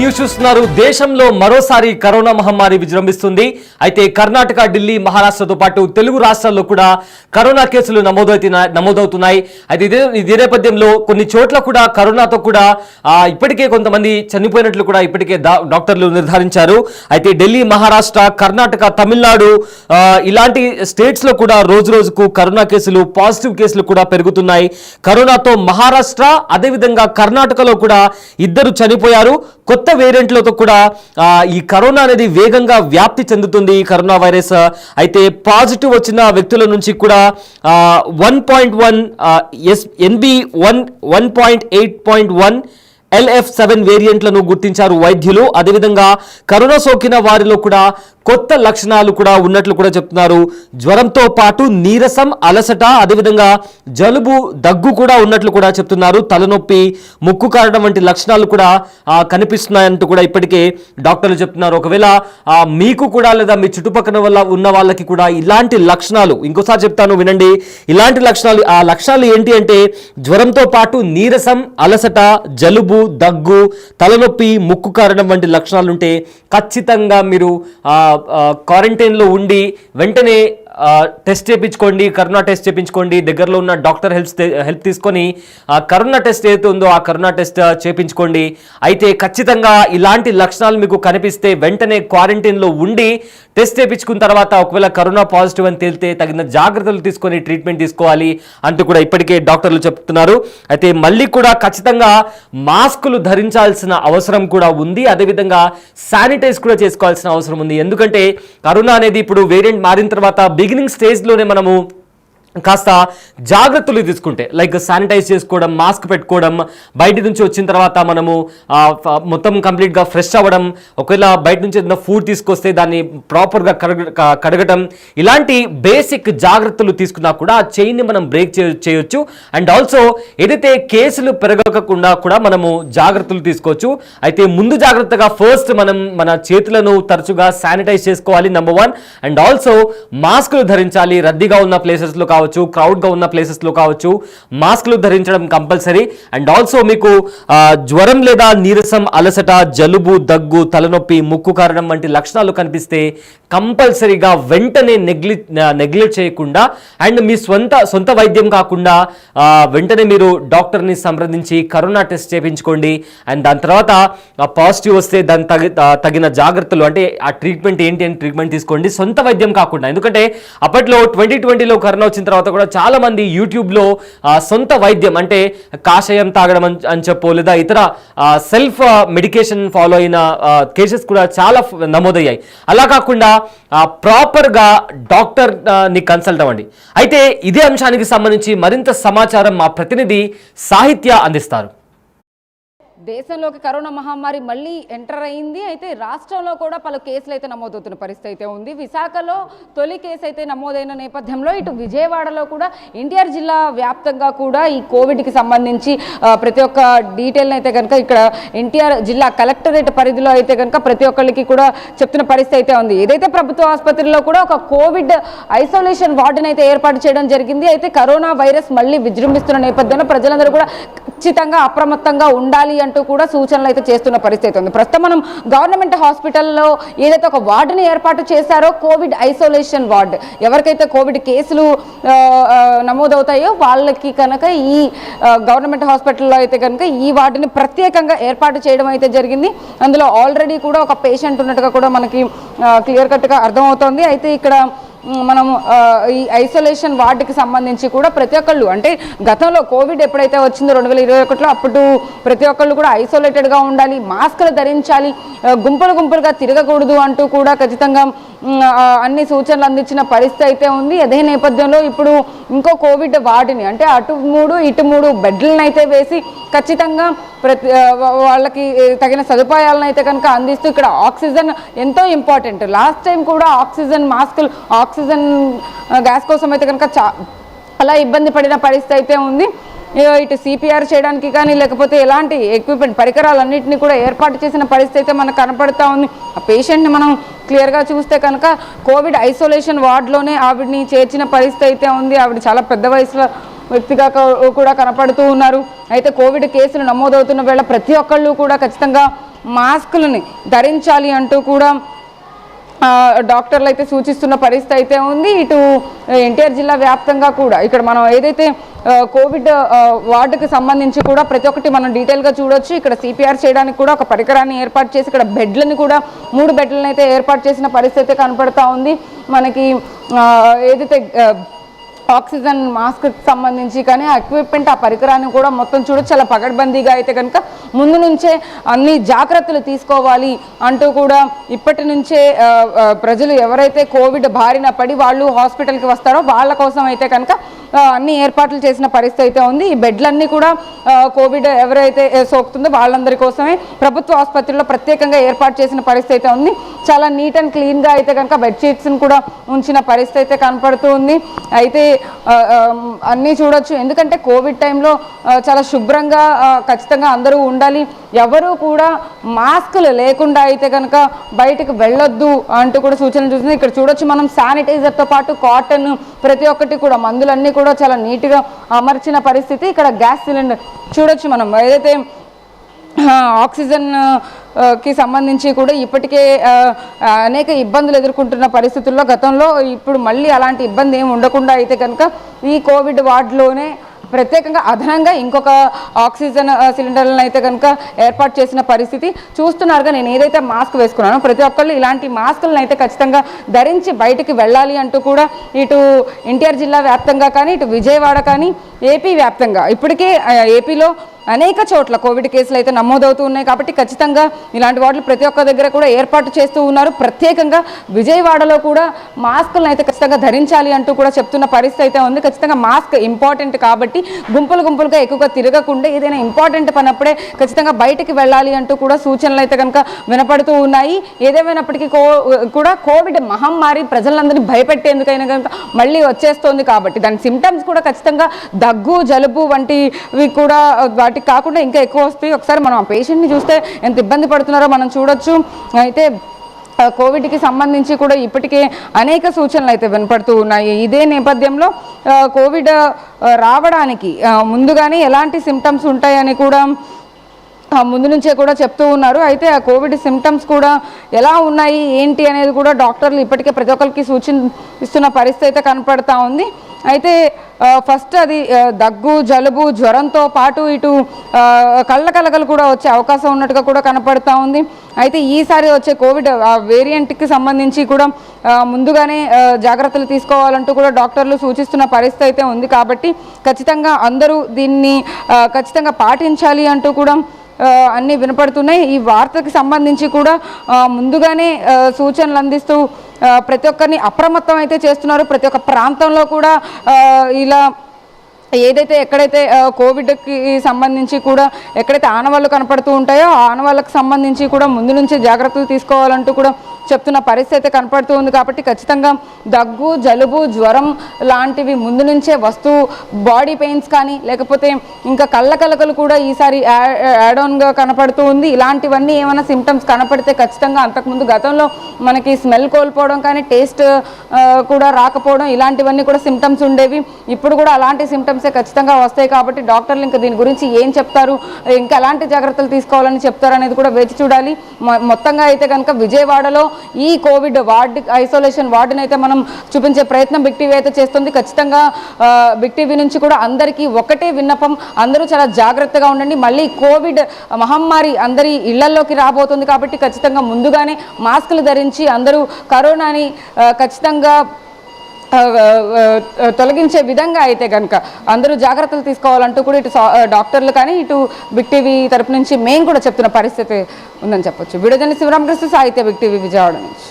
News చూస్తున్నారు. దేశంలో మరోసారి కరోనా మహమ్మారి విజృంభిస్తుంది. అయితే కర్ణాటక, ఢిల్లీ, మహారాష్ట్రతో పాటు తెలుగు రాష్ట్రాల్లో కూడా కరోనా కేసులు నమోదవుతున్నాయి. అయితే ఇదే నేపథ్యంలో కొన్ని చోట్ల కూడా కరోనాతో కూడా ఇప్పటికే కొంతమంది చనిపోయినట్లు కూడా ఇప్పటికే డాక్టర్లు నిర్ధారించారు. అయితే ఢిల్లీ, మహారాష్ట్ర, కర్ణాటక, తమిళనాడు ఇలాంటి స్టేట్స్ లో కూడా రోజు రోజుకు కరోనా కేసులు, పాజిటివ్ కేసులు కూడా పెరుగుతున్నాయి. కరోనాతో మహారాష్ట్ర అదేవిధంగా కర్ణాటకలో కూడా 2 చనిపోయారు. కొత్త వేరియంట్లతో కూడా ఈ కరోనా అనేది వేగంగా వ్యాప్తి చెందుతుంది. ఈ కరోనా వైరస్ అయితే పాజిటివ్ వచ్చిన వ్యక్తుల నుంచి కూడా 1.1 1.8.1 LF7 వేరియంట్లను గుర్తించారు వైద్యులు. అదేవిధంగా కరోనా సోకిన వారిలో కూడా కొత్త లక్షణాలు కూడా ఉన్నట్లు కూడా చెప్తున్నారు. జ్వరంతో పాటు నీరసం, అలసట, అదేవిధంగా జలుబు, దగ్గు కూడా ఉన్నట్లు కూడా చెప్తున్నారు. తలనొప్పి, ముక్కు కారడం వంటి లక్షణాలు కూడా కనిపిస్తున్నాయంటూ కూడా ఇప్పటికే డాక్టర్లు చెప్తున్నారు. ఒకవేళ మీకు కూడా లేదా మీ చుట్టుపక్కల ఉన్న వాళ్ళకి కూడా ఇలాంటి లక్షణాలు, ఇంకోసారి చెప్తాను వినండి, ఇలాంటి లక్షణాలు, ఆ లక్షణాలు ఏంటి అంటే జ్వరంతో పాటు నీరసం, అలసట, జలుబు, దగ్గు, తలనొప్పి, ముక్కు కారడం వంటి లక్షణాలు ఉంటే ఖచ్చితంగా మీరు క్వారంటైన్లో ఉండి వెంటనే టెస్ట్ చేయించుకోండి, కరోనా టెస్ట్ చేయించుకోండి. దగ్గరలో ఉన్న డాక్టర్ హెల్ప్ తీసుకొని కరోనా టెస్ట్ ఏదైతే ఉందో ఆ కరోనా టెస్ట్ చేయించుకోండి. అయితే ఖచ్చితంగా ఇలాంటి లక్షణాలు మీకు కనిపిస్తే వెంటనే క్వారంటైన్లో ఉండి టెస్ట్ చేయించుకున్న తర్వాత ఒకవేళ కరోనా పాజిటివ్ అని తేలితే తగిన జాగ్రత్తలు తీసుకొని ట్రీట్మెంట్ తీసుకోవాలి అంటూ కూడా ఇప్పటికే డాక్టర్లు చెప్తున్నారు. అయితే మళ్ళీ కూడా ఖచ్చితంగా మాస్కులు ధరించాల్సిన అవసరం కూడా ఉంది. అదేవిధంగా శానిటైజ్ కూడా చేసుకోవాల్సిన అవసరం ఉంది. ఎందుకంటే కరోనా అనేది ఇప్పుడు వేరియంట్ మారిన తర్వాత బిగినింగ్ స్టేజ్లోనే మనము కాస్త జాగ్రత్తలు తీసుకుంటే, లైక్ శానిటైజ్ చేసుకోవడం, మాస్క్ పెట్టుకోవడం, బయట నుంచి వచ్చిన తర్వాత మనము మొత్తం కంప్లీట్గా ఫ్రెష్ అవ్వడం, ఒకవేళ బయట నుంచి ఏదైనా ఫుడ్ తీసుకొస్తే దాన్ని ప్రాపర్గా కడగటం, ఇలాంటి బేసిక్ జాగ్రత్తలు తీసుకున్నా కూడా ఆ చైన్ని మనం బ్రేక్ చేయొచ్చు. అండ్ ఆల్సో ఏదైతే కేసులు పెరగకుండా కూడా మనము జాగ్రత్తలు తీసుకోవచ్చు. అయితే ముందు జాగ్రత్తగా ఫస్ట్ మనం మన చేతులను తరచుగా శానిటైజ్ చేసుకోవాలి, నెంబర్ 1. అండ్ ఆల్సో మాస్కులు ధరించాలి. రద్దీగా ఉన్న ప్లేసెస్లో కావచ్చు, క్రౌడ్గా ఉన్న ప్లేసెస్లో కావచ్చు, మాస్కులు ధరించడం కంపల్సరీ. అండ్ ఆల్సో మీకు జ్వరం లేదా నీరసం, అలసట, జలుబు, దగ్గు, తలనొప్పి, ముక్కు కారడం వంటి లక్షణాలు కనిపిస్తే కంపల్సరీగా వెంటనే నెగ్లెక్ట్ చేయకుండా అండ్ మీ సొంత వైద్యం కాకుండా వెంటనే మీరు డాక్టర్ని సంప్రదించి కరోనా టెస్ట్ చేయించుకోండి. అండ్ దాని తర్వాత పాజిటివ్ వస్తే దాని తగిన జాగ్రత్తలు, అంటే ఆ ట్రీట్మెంట్ ఏంటి అని ట్రీట్మెంట్ తీసుకోండి, సొంత వైద్యం కాకుండా. ఎందుకంటే అప్పట్లో 2020లో కరోనా వచ్చిన తర్వాత కూడా చాలా మంది యూట్యూబ్లో సొంత వైద్యం అంటే కాషాయం తాగడం అని చెప్పో లేదా ఇతర సెల్ఫ్ మెడికేషన్ ఫాలో అయిన కేసెస్ కూడా చాలా నమోదయ్యాయి. అలా కాకుండా ప్రాపర్గా డాక్టర్ని కన్సల్ట్ అవ్వండి. అయితే ఇదే అంశానికి సంబంధించి మరింత సమాచారం మా ప్రతినిధి సాహిత్య అందిస్తారు. దేశంలోకి కరోనా మహమ్మారి మళ్ళీ ఎంటర్ అయింది. అయితే రాష్ట్రంలో కూడా పలు కేసులు అయితే నమోదవుతున్న పరిస్థితి అయితే ఉంది. విశాఖలో తొలి కేసు అయితే నమోదైన నేపథ్యంలో ఇటు విజయవాడలో కూడా ఎన్టీఆర్ జిల్లా వ్యాప్తంగా కూడా ఈ కోవిడ్కి సంబంధించి ప్రతి ఒక్క డీటెయిల్ని అయితే కనుక ఇక్కడ ఎన్టీఆర్ జిల్లా కలెక్టరేట్ పరిధిలో అయితే కనుక ప్రతి ఒక్కరికి కూడా చెప్తున్న పరిస్థితి అయితే ఉంది. ఏదైతే ప్రభుత్వ ఆసుపత్రిలో కూడా ఒక కోవిడ్ ఐసోలేషన్ వార్డుని అయితే ఏర్పాటు చేయడం జరిగింది. అయితే కరోనా వైరస్ మళ్ళీ విజృంభిస్తున్న నేపథ్యంలో ప్రజలందరూ కూడా ఖచ్చితంగా అప్రమత్తంగా ఉండాలి అంటూ కూడా సూచనలు అయితే చేస్తున్న పరిస్థితి ఉంది. ప్రస్తుతం మనం గవర్నమెంట్ హాస్పిటల్లో ఏదైతే ఒక వార్డుని ఏర్పాటు చేశారో కోవిడ్ ఐసోలేషన్ వార్డు, ఎవరికైతే కోవిడ్ కేసులు నమోదవుతాయో వాళ్ళకి కనుక ఈ గవర్నమెంట్ హాస్పిటల్లో అయితే కనుక ఈ వార్డుని ప్రత్యేకంగా ఏర్పాటు చేయడం అయితే జరిగింది. అందులో ఆల్రెడీ కూడా ఒక పేషెంట్ ఉన్నట్టుగా కూడా మనకి క్లియర్ కట్గా అర్థమవుతోంది. అయితే ఇక్కడ మనం ఈ ఐసోలేషన్ వార్డుకి సంబంధించి కూడా ప్రతి ఒక్కళ్ళు, అంటే గతంలో కోవిడ్ ఎప్పుడైతే వచ్చిందో 2021లో అప్పుడు ప్రతి ఒక్కళ్ళు కూడా ఐసోలేటెడ్గా ఉండాలి, మాస్కులు ధరించాలి, గుంపులుగా తిరగకూడదు అంటూ కూడా ఖచ్చితంగా అన్ని సూచనలు అందించిన పరిస్థితి అయితే ఉంది. అదే నేపథ్యంలో ఇప్పుడు ఇంకో కోవిడ్ వార్డుని, అంటే అటు 3 ఇటు 3 బెడ్లను అయితే వేసి ఖచ్చితంగా వాళ్ళకి తగిన సదుపాయాలను అయితే కనుక అందిస్తూ ఇక్కడ ఆక్సిజన్ ఎంతో ఇంపార్టెంట్. లాస్ట్ టైం కూడా ఆక్సిజన్ మాస్కులు, ఆక్సిజన్ గ్యాస్ కోసం అయితే కనుక చాలా ఇబ్బంది పడిన పరిస్థితి అయితే ఉంది. ఇటు సిపిఆర్ చేయడానికి కానీ లేకపోతే ఎలాంటి ఎక్విప్మెంట్ పరికరాలన్నింటినీ కూడా ఏర్పాటు చేసిన పరిస్థితి అయితే మనకు కనపడుతూ ఉంది. ఆ పేషెంట్ని మనం క్లియర్గా చూస్తే కనుక కోవిడ్ ఐసోలేషన్ వార్డులోనే ఆవిడని చేర్చిన పరిస్థితి అయితే ఉంది. ఆవిడ చాలా పెద్ద వయసులో వ్యక్తిగా కూడా కనపడుతూ ఉన్నారు. అయితే కోవిడ్ కేసులు నమోదవుతున్న వేళ ప్రతి ఒక్కళ్ళు కూడా ఖచ్చితంగా మాస్కులని ధరించాలి అంటూ కూడా డాక్టర్లు అయితే సూచిస్తున్న పరిస్థితి అయితే ఉంది. ఇటు ఎన్టీఆర్ జిల్లా వ్యాప్తంగా కూడా ఇక్కడ మనం ఏదైతే కోవిడ్ వార్డుకి సంబంధించి కూడా ప్రతి ఒక్కటి మనం డీటెయిల్గా చూడొచ్చు. ఇక్కడ సిపిఆర్ చేయడానికి కూడా ఒక పరికరాన్ని ఏర్పాటు చేసి ఇక్కడ బెడ్లను కూడా 3 బెడ్లను అయితే ఏర్పాటు చేసిన పరిస్థితి అయితే కనపడతా ఉంది. మనకి ఏదైతే ఆక్సిజన్ మాస్క్ సంబంధించి కానీ ఆ ఎక్విప్మెంట్ ఆ పరికరాన్ని కూడా మొత్తం చూడొచ్చు. చాలా పగడ్బందీగా అయితే కనుక ముందు నుంచే అన్ని జాగ్రత్తలు తీసుకోవాలి అంటూ కూడా ఇప్పటి నుంచే ప్రజలు ఎవరైతే కోవిడ్ బారిన పడి వాళ్ళు హాస్పిటల్కి వస్తారో వాళ్ళ కోసం అయితే కనుక అన్ని ఏర్పాట్లు చేసిన పరిస్థితి అయితే ఉంది. ఈ బెడ్లన్నీ కూడా కోవిడ్ ఎవరైతే సోకుతుందో వాళ్ళందరి కోసమే ప్రభుత్వ ఆసుపత్రిలో ప్రత్యేకంగా ఏర్పాటు చేసిన పరిస్థితి అయితే ఉంది. చాలా నీట్ అండ్ క్లీన్గా అయితే కనుక బెడ్షీట్స్ని కూడా ఉంచిన పరిస్థితి అయితే కనపడుతూ ఉంది. అయితే అన్నీ చూడొచ్చు. ఎందుకంటే కోవిడ్ టైంలో చాలా శుభ్రంగా ఖచ్చితంగా అందరూ ఉండాలి. ఎవరు కూడా మాస్కులు లేకుండా అయితే కనుక బయటకు వెళ్ళొద్దు అంటూ కూడా సూచనలు చూస్తుంది. ఇక్కడ చూడొచ్చు మనం శానిటైజర్తో పాటు కాటన్ ప్రతి ఒక్కటి కూడా మందులన్నీ కూడా చాలా నీట్గా అమర్చిన పరిస్థితి. ఇక్కడ గ్యాస్ సిలిండర్ చూడొచ్చు మనం ఏదైతే ఆక్సిజన్ కి సంబంధించి కూడా ఇప్పటికే అనేక ఇబ్బందులు ఎదుర్కొంటున్న పరిస్థితుల్లో గతంలో ఇప్పుడు మళ్ళీ అలాంటి ఇబ్బంది ఏమి ఉండకుండా అయితే కనుక ఈ కోవిడ్ వార్డులోనే ప్రత్యేకంగా అదనంగా ఇంకొక ఆక్సిజన్ సిలిండర్లను అయితే కనుక ఏర్పాటు చేసిన పరిస్థితి చూస్తున్నారుగా. నేను ఏదైతే మాస్క్ వేసుకున్నానో ప్రతి ఒక్కళ్ళు ఇలాంటి మాస్కులను అయితే ఖచ్చితంగా ధరించి బయటికి వెళ్ళాలి అంటూ కూడా ఇటు ఎన్టీఆర్ జిల్లా వ్యాప్తంగా కానీ ఇటు విజయవాడ కానీ ఏపీ వ్యాప్తంగా ఇప్పటికే ఏపీలో అనేక చోట్ల కోవిడ్ కేసులు అయితే నమోదవుతూ ఉన్నాయి. కాబట్టి ఖచ్చితంగా ఇలాంటి వాటిని ప్రతి ఒక్క దగ్గర కూడా ఏర్పాటు చేస్తూ ఉన్నారు. ప్రత్యేకంగా విజయవాడలో కూడా మాస్కులను అయితే ఖచ్చితంగా ధరించాలి అంటూ కూడా చెప్తున్న పరిస్థితి అయితే ఉంది. ఖచ్చితంగా మాస్క్ ఇంపార్టెంట్ కాబట్టి గుంపులుగా ఎక్కువగా తిరగకుండా ఏదైనా ఇంపార్టెంట్ పనప్పుడే ఖచ్చితంగా బయటికి వెళ్ళాలి అంటూ కూడా సూచనలు అయితే కనుక వినపడుతూ ఉన్నాయి. ఏదేమైనప్పటికీ కూడా కోవిడ్ మహమ్మారి ప్రజలందరినీ భయపెట్టేందుకైనా కనుక మళ్ళీ వచ్చేస్తోంది కాబట్టి దాని సిమ్టమ్స్ కూడా ఖచ్చితంగా దగ్గు జలుబు వంటివి కూడా కాకుండా ఇంకా ఎక్కువ వస్తాయి. ఒకసారి మనం ఆ పేషెంట్ని చూస్తే ఎంత ఇబ్బంది పడుతున్నారో మనం చూడొచ్చు. అయితే కోవిడ్కి సంబంధించి కూడా ఇప్పటికే అనేక సూచనలు అయితే వినపడుతూ ఉన్నాయి. ఇదే నేపథ్యంలో కోవిడ్ రావడానికి ముందుగానే ఎలాంటి సిమ్టమ్స్ ఉంటాయని కూడా ముందు నుంచే కూడా చెప్తూ ఉన్నారు. అయితే ఆ కోవిడ్ సిమ్టమ్స్ కూడా ఎలా ఉన్నాయి ఏంటి అనేది కూడా డాక్టర్లు ఇప్పటికే ప్రతి ఒక్కరికి సూచిస్తున్న పరిస్థితి అయితే కనపడతా ఉంది. అయితే ఫస్ట్ అది దగ్గు జలుబు జ్వరంతో పాటు ఇటు కళ్ళ కలకలు కూడా వచ్చే అవకాశం ఉన్నట్టుగా కూడా కనపడతా ఉంది. అయితే ఈసారి వచ్చే కోవిడ్ వేరియంట్కి సంబంధించి కూడా ముందుగానే జాగ్రత్తలు తీసుకోవాలంటూ కూడా డాక్టర్లు సూచిస్తున్న పరిస్థితి అయితే ఉంది. కాబట్టి ఖచ్చితంగా అందరూ దీన్ని ఖచ్చితంగా పాటించాలి అంటూ కూడా అన్నీ వినపడుతున్నాయి. ఈ వార్తకి సంబంధించి కూడా ముందుగానే సూచనలు అందిస్తూ ప్రతి ఒక్కరిని అప్రమత్తం అయితే చేస్తున్నారు. ప్రతి ఒక్క ప్రాంతంలో కూడా ఇలా ఏదైతే ఎక్కడైతే కోవిడ్కి సంబంధించి కూడా ఎక్కడైతే ఆనవాళ్ళు కనపడుతూ ఉంటాయో ఆ ఆనవాళ్ళకి సంబంధించి కూడా ముందు నుంచి జాగ్రత్తలు తీసుకోవాలంటూ కూడా చెప్తున్న పరిస్థితి అయితే కనపడుతూ ఉంది. కాబట్టి ఖచ్చితంగా దగ్గు జలుబు జ్వరం లాంటివి ముందు నుంచే బాడీ పెయిన్స్ కానీ లేకపోతే ఇంకా కళ్ళ కలకలు కూడా ఈసారి యాడ్ ఆన్గా కనపడుతూ ఉంది. ఇలాంటివన్నీ ఏమైనా సిమ్టమ్స్ కనపడితే ఖచ్చితంగా అంతకుముందు గతంలో మనకి స్మెల్ కోల్పోవడం కానీ టేస్ట్ కూడా రాకపోవడం ఇలాంటివన్నీ కూడా సిమ్టమ్స్ ఉండేవి. ఇప్పుడు కూడా అలాంటి సిమ్టమ్సే ఖచ్చితంగా వస్తాయి. కాబట్టి డాక్టర్లు ఇంకా దీని గురించి ఏం చెప్తారు, ఇంకా ఎలాంటి జాగ్రత్తలు తీసుకోవాలని చెప్తారు అనేది కూడా వేచి చూడాలి. మొత్తంగా అయితే కనుక విజయవాడలో ఈ కోవిడ్ వార్డు ఐసోలేషన్ వార్డుని అయితే మనం చూపించే ప్రయత్నం బిగ్ టీవీ అయితే చేస్తుంది. ఖచ్చితంగా బిగ్ టీవీ నుంచి కూడా అందరికీ ఒకటే విన్నపం, అందరూ చాలా జాగ్రత్తగా ఉండండి. మళ్ళీ కోవిడ్ మహమ్మారి అందరి ఇళ్లలోకి రాబోతుంది కాబట్టి ఖచ్చితంగా ముందుగానే మాస్కులు ధరించి అందరూ కరోనాని ఖచ్చితంగా తొలగించే విధంగా అయితే కనుక అందరూ జాగ్రత్తలు తీసుకోవాలంటూ కూడా ఇటు డాక్టర్లు కానీ ఇటు బిగ్ టీవీ తరపు నుంచి మేము కూడా చెప్తున్న పరిస్థితి ఉందని చెప్పొచ్చు. వీడియో జర్నలిస్ట్ శివరామకృష్ణ సాహిత్య బిగ్ టీవీ విజయవాడ నుంచి.